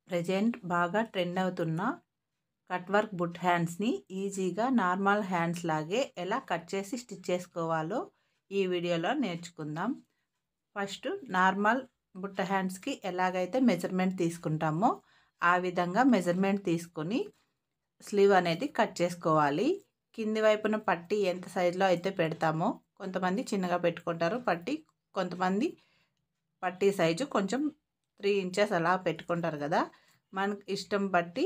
Present బాగా trend అవుతున్న cut work బుట్ట హ్యాండ్స్ని ఈజీగా నార్మల్ హ్యాండ్స్ లాగే ఎలా కట్ చేసి స్టిచ్ చేసుకోవాలో ఈ వీడియోలో నేర్చుకుందాం. ఫస్ట్ నార్మల్ బుట్ట హ్యాండ్స్కి ఎలాగైతే మెజర్మెంట్ తీసుకుంటామో ఆ విధంగా మెజర్మెంట్ తీసుకొని స్లీవ్ అనేది కట్ చేసుకోవాలి. కింది వైపున పట్టి ఎంత సైజులో అయితే పెడతామో, కొంతమంది చిన్నగా పెట్టుకుంటారు పట్టి, కొంతమంది పట్టి సైజు కొంచెం 3 ఇంచెస్ అలా పెట్టుకుంటారు కదా. మనకి ఇష్టం బట్టి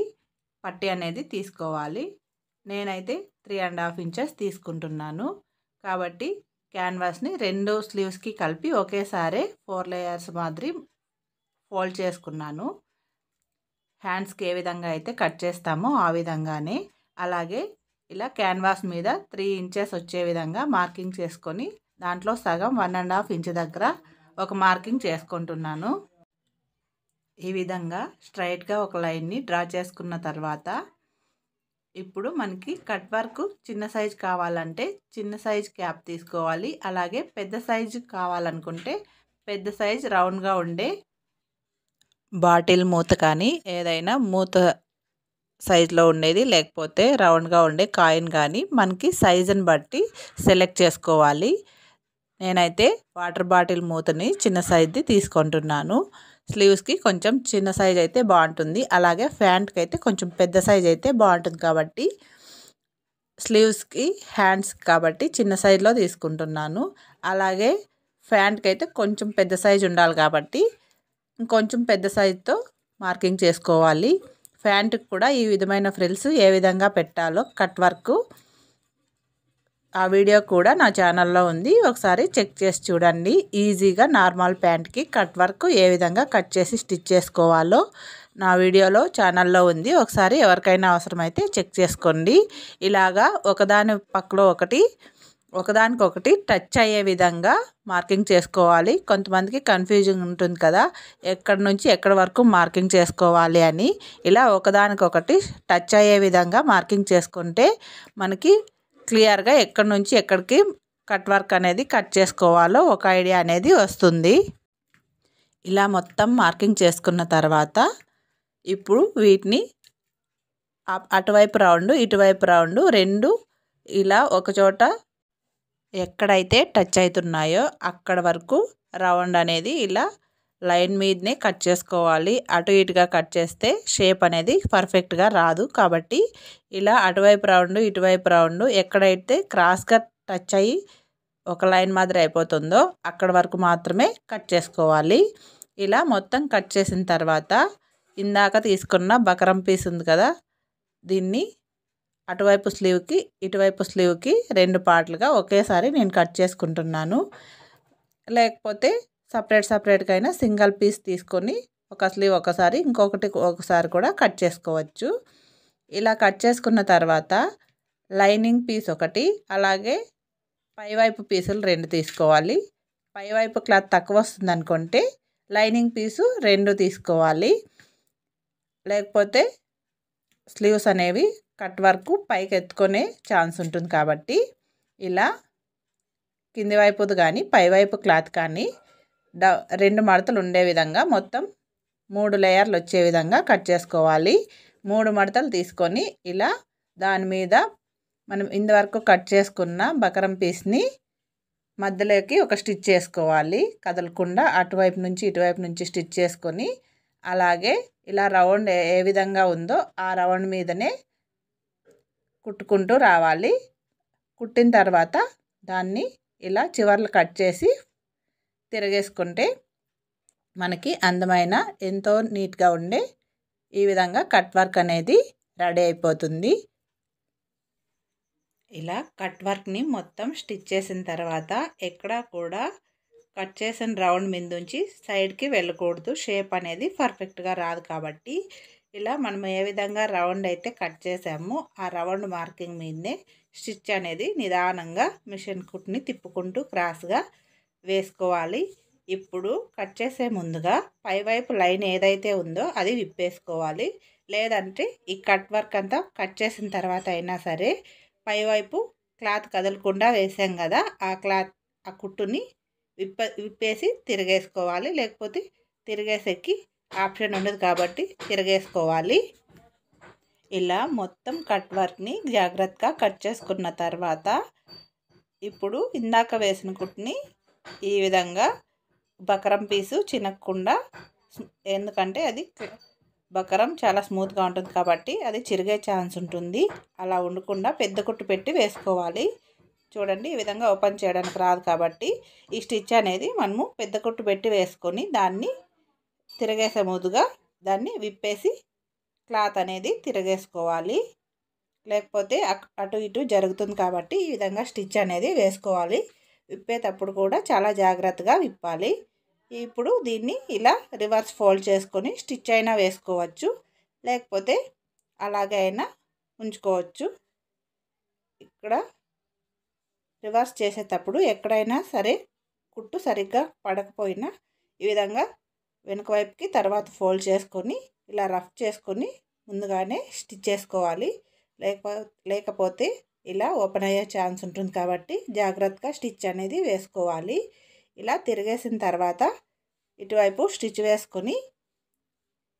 పట్టి అనేది తీసుకోవాలి. నేనైతే 3.5 ఇంచెస్ తీసుకుంటున్నాను. కాబట్టి క్యాన్వాస్ని 2 స్లీవ్స్కి కలిపి ఒకేసారి 4 లేయర్స్ మాదిరి ఫోల్డ్ చేసుకున్నాను. హ్యాండ్స్కి ఏ విధంగా అయితే కట్ చేస్తామో ఆ విధంగానే, అలాగే ఇలా క్యాన్వాస్ మీద 3 ఇంచెస్ వచ్చే విధంగా మార్కింగ్ చేసుకొని దాంట్లో సగం 1.5 ఇంచ్ దగ్గర ఒక మార్కింగ్ చేసుకుంటున్నాను. ఈ విధంగా స్ట్రైట్గా ఒక లైన్ని డ్రా చేసుకున్న తర్వాత ఇప్పుడు మనకి కట్ వర్క్ చిన్న సైజు కావాలంటే చిన్న సైజు క్యాప్ తీసుకోవాలి. అలాగే పెద్ద సైజు కావాలనుకుంటే పెద్ద సైజు రౌండ్గా ఉండే బాటిల్ మూత కానీ ఏదైనా మూత సైజులో ఉండేది, లేకపోతే రౌండ్గా ఉండే కాయిన్ కానీ మనకి సైజుని బట్టి సెలెక్ట్ చేసుకోవాలి. నేనైతే వాటర్ బాటిల్ మూతని చిన్న సైజుది తీసుకుంటున్నాను. స్లీవ్స్కి కొంచెం చిన్న సైజ్ అయితే బాగుంటుంది, అలాగే ప్యాంట్కి అయితే కొంచెం పెద్ద సైజ్ అయితే బాగుంటుంది. కాబట్టి స్లీవ్స్కి హ్యాండ్స్ కాబట్టి చిన్న సైజులో తీసుకుంటున్నాను. అలాగే ప్యాంట్కి అయితే కొంచెం పెద్ద సైజు ఉండాలి కాబట్టి ఇంకొంచెం పెద్ద సైజుతో మార్కింగ్ చేసుకోవాలి. ప్యాంట్కి కూడా ఈ విధమైన ఫ్రిల్స్ ఏ విధంగా పెట్టాలో కట్ వర్క్ ఆ వీడియో కూడా నా ఛానల్లో ఉంది, ఒకసారి చెక్ చేసి చూడండి. ఈజీగా నార్మల్ ప్యాంట్కి కట్ వర్క్ ఏ విధంగా కట్ చేసి స్టిచ్ చేసుకోవాలో నా వీడియోలో ఛానల్లో ఉంది, ఒకసారి ఎవరికైనా అవసరమైతే చెక్ చేసుకోండి. ఇలాగా ఒకదాని పక్కలో ఒకటి ఒకదానికొకటి టచ్ అయ్యే విధంగా మార్కింగ్ చేసుకోవాలి. కొంతమందికి కన్ఫ్యూజన్ ఉంటుంది కదా, ఎక్కడి నుంచి ఎక్కడి వరకు మార్కింగ్ చేసుకోవాలి అని. ఇలా ఒకదానికొకటి టచ్ అయ్యే విధంగా మార్కింగ్ చేసుకుంటే మనకి క్లియర్గా ఎక్కడి నుంచి ఎక్కడికి కట్ వర్క్ అనేది కట్ చేసుకోవాలో ఒక ఐడియా అనేది వస్తుంది. ఇలా మొత్తం మార్కింగ్ చేసుకున్న తర్వాత ఇప్పుడు వీటిని అటువైపు రౌండ్ ఇటువైపు రౌండ్ రెండు ఇలా ఒకచోట ఎక్కడైతే టచ్ అవుతున్నాయో అక్కడ వరకు రౌండ్ అనేది ఇలా లైన్ మీదనే కట్ చేసుకోవాలి. అటు ఇటుగా కట్ చేస్తే షేప్ అనేది పర్ఫెక్ట్గా రాదు. కాబట్టి ఇలా అటువైపు రౌండ్ ఇటువైపు రౌండ్ ఎక్కడైతే క్రాస్గా టచ్ అయ్యి ఒక లైన్ మాదిరి అయిపోతుందో అక్కడ వరకు మాత్రమే కట్ చేసుకోవాలి. ఇలా మొత్తం కట్ చేసిన తర్వాత ఇందాక తీసుకున్న బకరం పీస్ ఉంది కదా, దీన్ని అటువైపు స్లీవ్కి ఇటువైపు స్లీవ్కి 2 పార్ట్లుగా ఒకేసారి నేను కట్ చేసుకుంటున్నాను. లేకపోతే సపరేట్గా అయినా సింగిల్ పీస్ తీసుకొని ఒక స్లీవ్ ఒకసారి ఇంకొకటి ఒకసారి కూడా కట్ చేసుకోవచ్చు. ఇలా కట్ చేసుకున్న తర్వాత లైనింగ్ పీస్ ఒకటి, అలాగే పైవైపు పీసులు 2 తీసుకోవాలి. పైవైపు క్లాత్ తక్కువ వస్తుంది అనుకుంటే లైనింగ్ పీసు 2 తీసుకోవాలి. లేకపోతే స్లీవ్స్ అనేవి కట్ వర్క్ పైకి ఎత్తుకునే ఛాన్స్ ఉంటుంది. కాబట్టి ఇలా కింది వైపుది కానీ పైవైపు క్లాత్ కానీ 2 మడతలు ఉండే విధంగా మొత్తం 3 లేయర్లు వచ్చే విధంగా కట్ చేసుకోవాలి. 3 మడతలు తీసుకొని ఇలా దాని మీద మనం ఇంతవరకు కట్ చేసుకున్న బకరం పీస్ని మధ్యలోకి ఒక స్టిచ్ చేసుకోవాలి. కదలకుండా అటువైపు నుంచి ఇటువైపు నుంచి స్టిచ్ చేసుకొని అలాగే ఇలా రౌండ్ ఏ విధంగా ఉందో ఆ రౌండ్ మీదనే కుట్టుకుంటూ రావాలి. కుట్టిన తర్వాత దాన్ని ఇలా చివర్లు కట్ చేసి తిరగేసుకుంటే మనకి అందమైన ఎంతో నీట్గా ఉండే ఈ విధంగా కట్ వర్క్ అనేది రెడీ అయిపోతుంది. ఇలా కట్ వర్క్ని మొత్తం స్టిచ్ చేసిన తర్వాత ఎక్కడా కూడా కట్ చేసిన రౌండ్ మీద నుంచి సైడ్కి వెళ్ళకూడదు, షేప్ అనేది పర్ఫెక్ట్గా రాదు. కాబట్టి ఇలా మనం ఏ విధంగా రౌండ్ అయితే కట్ చేసామో ఆ రౌండ్ మార్కింగ్ మీదనే స్టిచ్ అనేది నిదానంగా మిషన్ కుట్ని తిప్పుకుంటూ క్రాస్గా వేసుకోవాలి. ఇప్పుడు కట్ చేసే ముందుగా పైవైపు లైన్ ఏదైతే ఉందో అది విప్పేసుకోవాలి. లేదంటే ఈ కట్ వర్క్ అంతా కట్ చేసిన తర్వాత అయినా సరే పైవైపు క్లాత్ కదలకుండా వేసాం కదా, ఆ కుట్టుని విప్పేసి తిరిగేసుకోవాలి. లేకపోతే తిరిగేసెక్కి ఆప్షన్ ఉండదు కాబట్టి తిరగేసుకోవాలి. ఇలా మొత్తం కట్ వర్క్ని జాగ్రత్తగా కట్ చేసుకున్న తర్వాత ఇప్పుడు ఇందాక వేసిన కుట్టుని ఈ విధంగా బకరం పీసు చినగకుండా, ఎందుకంటే అది బకరం చాలా స్మూత్గా ఉంటుంది కాబట్టి అది చిరిగే ఛాన్స్ ఉంటుంది. అలా ఉండకుండా పెద్ద కుట్టు పెట్టి వేసుకోవాలి. చూడండి, ఈ విధంగా ఓపెన్ చేయడానికి రాదు కాబట్టి ఈ స్టిచ్ అనేది మనము పెద్ద కుట్టు పెట్టి వేసుకొని దాన్ని తిరగేసే ముందుగా దాన్ని విప్పేసి క్లాత్ అనేది తిరగేసుకోవాలి. లేకపోతే అటు ఇటు జరుగుతుంది కాబట్టి ఈ విధంగా స్టిచ్ అనేది వేసుకోవాలి. విప్పేటప్పుడు కూడా చాలా జాగ్రత్తగా విప్పాలి. ఇప్పుడు దీన్ని ఇలా రివర్స్ ఫోల్డ్ చేసుకొని స్టిచ్ అయినా వేసుకోవచ్చు, లేకపోతే అలాగే అయినా ఉంచుకోవచ్చు. ఇక్కడ రివర్స్ చేసేటప్పుడు ఎక్కడైనా సరే కుట్టు సరిగ్గా పడకపోయినా ఈ విధంగా వెనుక వైపుకి తర్వాత ఫోల్డ్ చేసుకొని ఇలా రఫ్ చేసుకొని ముందుగానే స్టిచ్ చేసుకోవాలి. లేకపోతే ఇలా ఓపెన్ అయ్యే ఛాన్స్ ఉంటుంది కాబట్టి జాగ్రత్తగా స్టిచ్ అనేది వేసుకోవాలి. ఇలా తిరిగేసిన తర్వాత ఇటువైపు స్టిచ్ వేసుకొని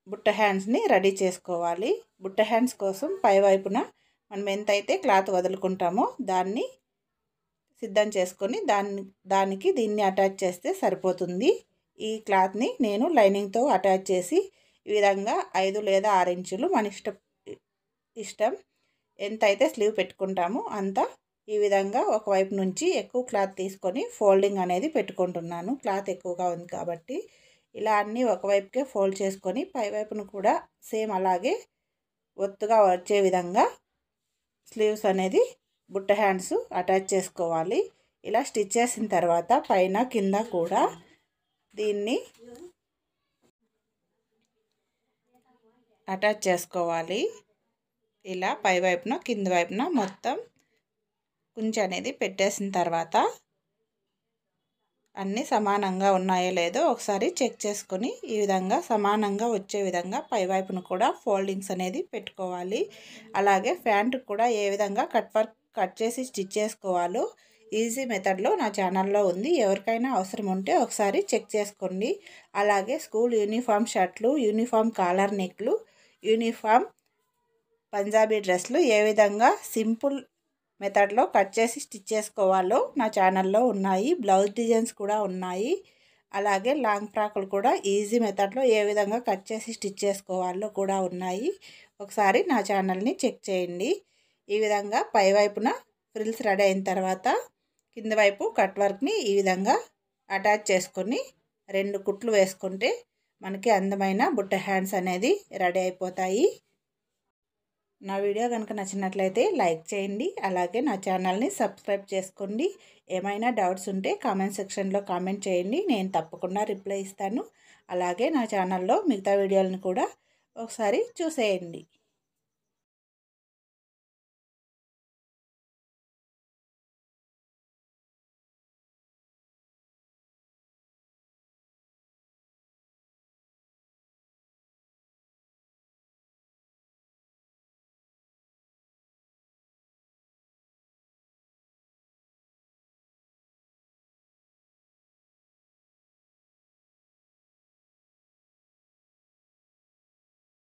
బుట్ట హ్యాండ్స్ని రెడీ చేసుకోవాలి. బుట్ట హ్యాండ్స్ కోసం పై వైపున మనం ఎంతైతే క్లాత్ వదులుకుంటామో దాన్ని సిద్ధం చేసుకొని దానికి దీన్ని అటాచ్ చేస్తే సరిపోతుంది. ఈ క్లాత్ని నేను లైనింగ్తో అటాచ్ చేసి ఈ విధంగా 5 లేదా 6 ఇంచులు మన ఇష్టం ఎంతైతే స్లీవ్ పెట్టుకుంటామో అంత ఈ విధంగా ఒకవైపు నుంచి ఎక్కువ క్లాత్ తీసుకొని ఫోల్డింగ్ అనేది పెట్టుకుంటున్నాను. క్లాత్ ఎక్కువగా ఉంది కాబట్టి ఇలా అన్నీ ఒకవైపుకే ఫోల్డ్ చేసుకొని పై వైపును కూడా సేమ్ అలాగే ఒత్తుగా వచ్చే విధంగా స్లీవ్స్ అనేది బుట్ట హ్యాండ్స్ అటాచ్ చేసుకోవాలి. ఇలా స్టిచ్ చేసిన తర్వాత పైన కింద కూడా దీన్ని అటాచ్ చేసుకోవాలి. ఇలా పై వైపున కింద వైపున మొత్తం కుంచె అనేది పెట్టేసిన తర్వాత అన్నీ సమానంగా ఉన్నాయో లేదో ఒకసారి చెక్ చేసుకొని ఈ విధంగా సమానంగా వచ్చే విధంగా పై వైపున కూడా ఫోల్డింగ్స్ అనేది పెట్టుకోవాలి. అలాగే ప్యాంటు కూడా ఏ విధంగా కట్ చేసి స్టిచ్ చేసుకోవాలో ఈజీ మెథడ్లో నా ఛానల్లో ఉంది. ఎవరికైనా అవసరం ఉంటే ఒకసారి చెక్ చేసుకోండి. అలాగే స్కూల్ యూనిఫామ్ షర్ట్లు, యూనిఫామ్ కాలర్ నెక్లు, యూనిఫామ్ పంజాబీ డ్రెస్లు ఏ విధంగా సింపుల్ మెథడ్లో కట్ చేసి స్టిచ్ చేసుకోవాలో నా ఛానల్లో ఉన్నాయి. బ్లౌజ్ డిజైన్స్ కూడా ఉన్నాయి. అలాగే లాంగ్ ఫ్రాకులు కూడా ఈజీ మెథడ్లో ఏ విధంగా కట్ చేసి స్టిచ్ చేసుకోవాలో కూడా ఉన్నాయి. ఒకసారి నా ఛానల్ని చెక్ చేయండి. ఈ విధంగా పై వైపున ఫ్రిల్స్ రెడీ అయిన తర్వాత కింద వైపు కట్ వర్క్ని ఈ విధంగా అటాచ్ చేసుకొని 2 కుట్లు వేసుకుంటే మనకి అందమైన బుట్ట హ్యాండ్స్ అనేది రెడీ అయిపోతాయి. నా వీడియో కనుక నచ్చినట్లయితే లైక్ చేయండి. అలాగే నా ఛానల్ని సబ్స్క్రైబ్ చేసుకోండి. ఏమైనా డౌట్స్ ఉంటే కామెంట్ సెక్షన్లో కామెంట్ చేయండి, నేను తప్పకుండా రిప్లై ఇస్తాను. అలాగే నా ఛానల్లో మిగతా వీడియోలను కూడా ఒకసారి చూసేయండి.